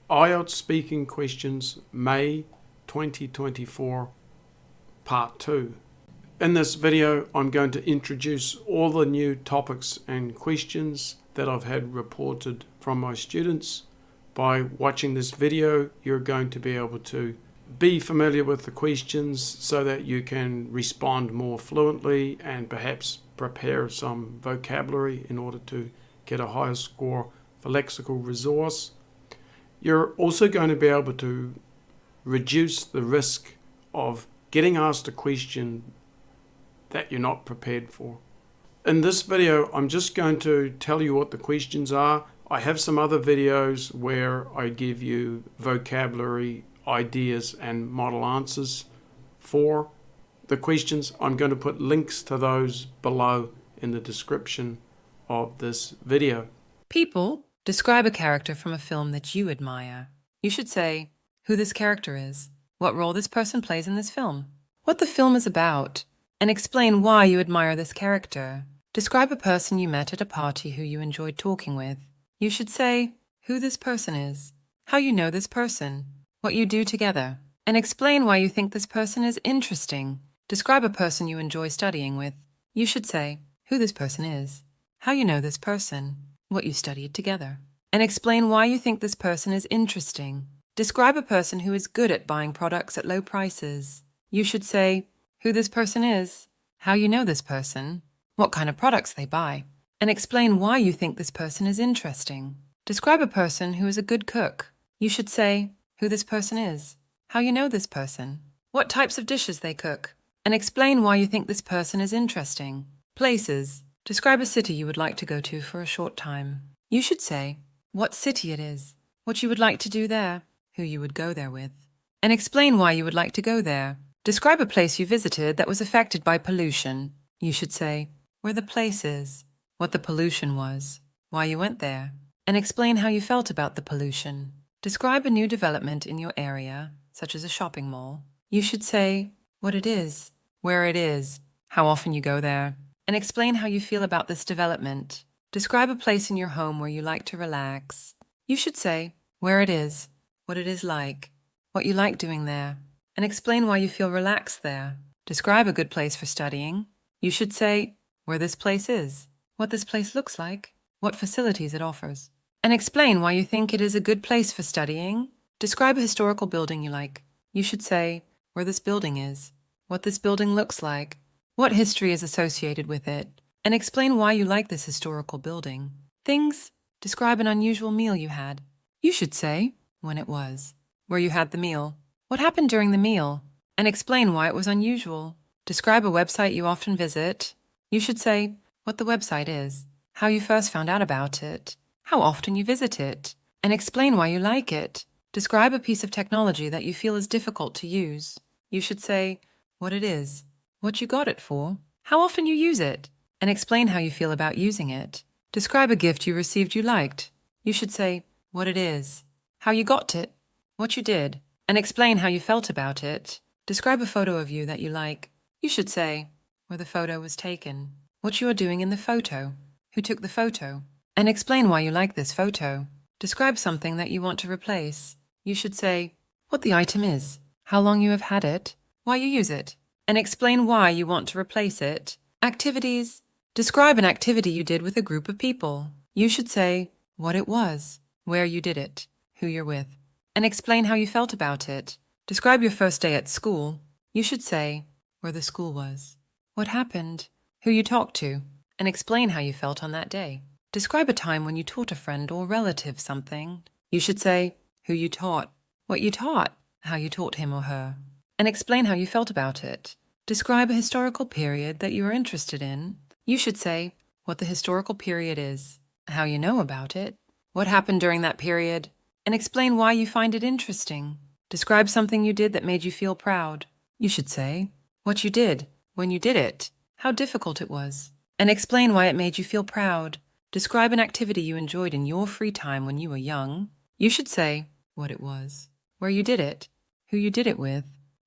IELTS Speaking Questions, May 2024, Part 2. In this video, I'm going to introduce all the new topics and questions that I've had reported from my students. By watching this video, you're going to be able to be familiar with the questions so that you can respond more fluently and perhaps prepare some vocabulary in order to get a higher score for lexical resource. You're also going to be able to reduce the risk of getting asked a question that you're not prepared for. In this video, I'm just going to tell you what the questions are. I have some other videos where I give you vocabulary, ideas, and model answers for the questions. I'm going to put links to those below in the description of this video. People, describe a character from a film that you admire. You should say who this character is, what role this person plays in this film, what the film is about, and explain why you admire this character. Describe a person you met at a party who you enjoyed talking with. You should say who this person is, how you know this person, what you do together, and explain why you think this person is interesting. Describe a person you enjoy studying with. You should say who this person is, how you know this person, what you studied together, and explain why you think this person is interesting. Describe a person who is good at buying products at low prices. You should say who this person is, how you know this person, what kind of products they buy, and explain why you think this person is interesting. Describe a person who is a good cook. You should say who this person is, how you know this person, what types of dishes they cook, and explain why you think this person is interesting. Places. Describe a city you would like to go to for a short time. You should say what city it is, what you would like to do there, who you would go there with, and explain why you would like to go there. Describe a place you visited that was affected by pollution. You should say where the place is, what the pollution was, why you went there, and explain how you felt about the pollution. Describe a new development in your area, such as a shopping mall. You should say what it is, where it is, how often you go there, and explain how you feel about this development. Describe a place in your home where you like to relax. You should say where it is, what it is like, what you like doing there, and explain why you feel relaxed there. Describe a good place for studying. You should say where this place is, what this place looks like, what facilities it offers, and explain why you think it is a good place for studying. Describe a historical building you like. You should say where this building is, what this building looks like, what history is associated with it, and explain why you like this historical building. Things. Describe an unusual meal you had. You should say when it was, where you had the meal, what happened during the meal, and explain why it was unusual. Describe a website you often visit. You should say what the website is, how you first found out about it, how often you visit it, and explain why you like it. Describe a piece of technology that you feel is difficult to use. You should say what it is, what you got it for, how often you use it, and explain how you feel about using it. Describe a gift you received you liked. You should say what it is, how you got it, what you did, and explain how you felt about it. Describe a photo of you that you like. You should say where the photo was taken, what you are doing in the photo, who took the photo, and explain why you like this photo. Describe something that you want to replace. You should say what the item is, how long you have had it, why you use it, and explain why you want to replace it. Activities. Describe an activity you did with a group of people. You should say what it was, where you did it, who you're with, and explain how you felt about it. Describe your first day at school. You should say where the school was, what happened, who you talked to, and explain how you felt on that day. Describe a time when you taught a friend or relative something. You should say who you taught, what you taught, how you taught him or her, and explain how you felt about it. Describe a historical period that you are interested in. You should say what the historical period is, how you know about it, what happened during that period, and explain why you find it interesting. Describe something you did that made you feel proud. You should say what you did, when you did it, how difficult it was, and explain why it made you feel proud. Describe an activity you enjoyed in your free time when you were young. You should say what it was, where you did it, who you did it with,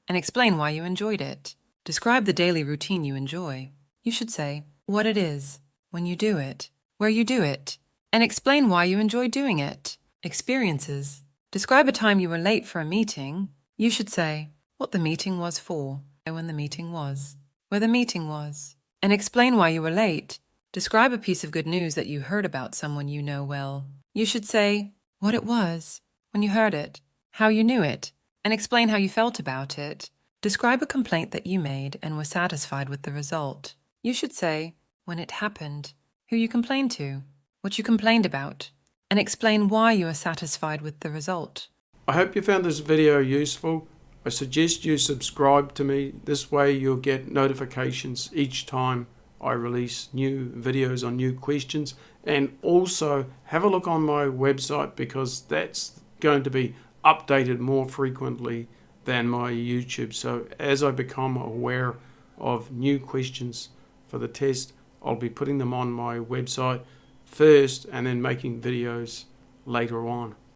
and explain why you enjoyed it. Describe the daily routine you enjoy. You should say what it is, when you do it, where you do it, and explain why you enjoy doing it. Experiences. describe a time you were late for a meeting, you should say what the meeting was for, when the meeting was, where the meeting was, and explain why you were late. Describe a piece of good news that you heard about someone you know well. You should say what it was, when you heard it, how you knew it, and explain how you felt about it. Describe a complaint that you made and were satisfied with the result. You should say when it happened, who you complained to, what you complained about, and explain why you are satisfied with the result. I hope you found this video useful. I suggest you subscribe to me. This way you'll get notifications each time I release new videos on new questions. And also have a look on my website, because that's going to be updated more frequently than my YouTube. So as I become aware of new questions for the test, I'll be putting them on my website first and then making videos later on.